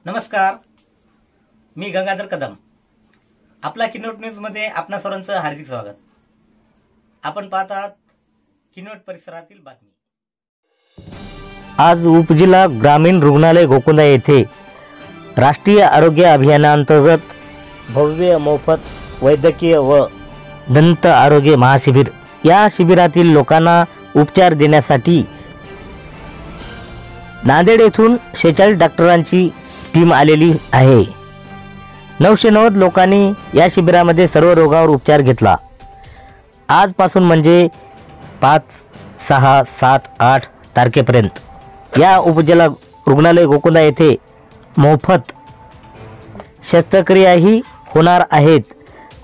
नमस्कार, मी गंगाधर कदम. आपला किनवट न्यूज मध्ये आपणा सर्वांचं हार्दिक स्वागत. आपण पाहत आहात किनवट परिसरातील बातमी. आज उपजिल्हा ग्रामीण रुग्णालय गोकुंदा येथे राष्ट्रीय आरोग्य अभियानांतर्गत भव्य मोफत वैद्यकीय व दंत आरोग्य महाशिबिर. या शिबिरातील लोकांना उपचार देण्यासाठी नांदेड येथून 46 डॉक्टरांची टीम आलेली आहे. 990 लोकांनी या शिबिरामध्ये सर्व रोगावर उपचार घेतला. आजपासून म्हणजे 5, 6, 7, 8 तारखेपर्यंत या उपजिल्हा रुग्णालय गोकुंदा येथे मोफत शस्त्रक्रियाही होणार आहेत,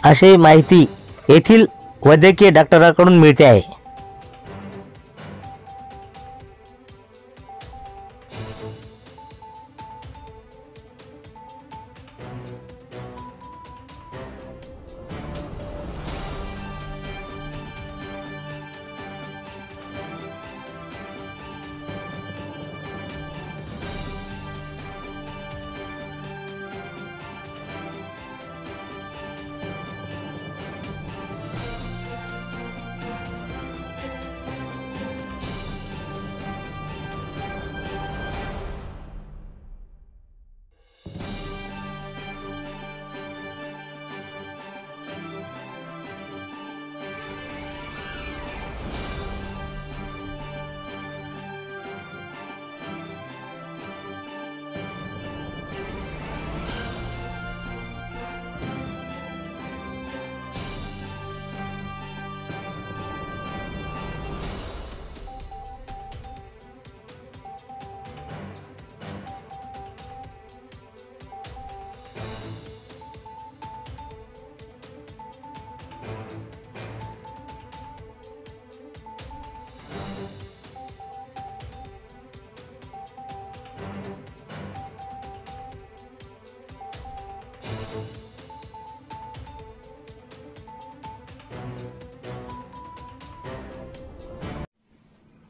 अशी माहिती येथील वैद्यकीय डॉक्टरांकडून मिळते आहे.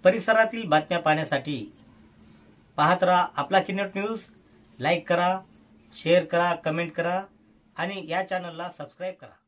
परिसरातील बातम्या पाहण्यासाठी पाहत राहा आपला किनवट न्यूज. लाईक करा, शेअर करा, कमेंट करा आणि या चॅनलला सबस्क्राईब करा.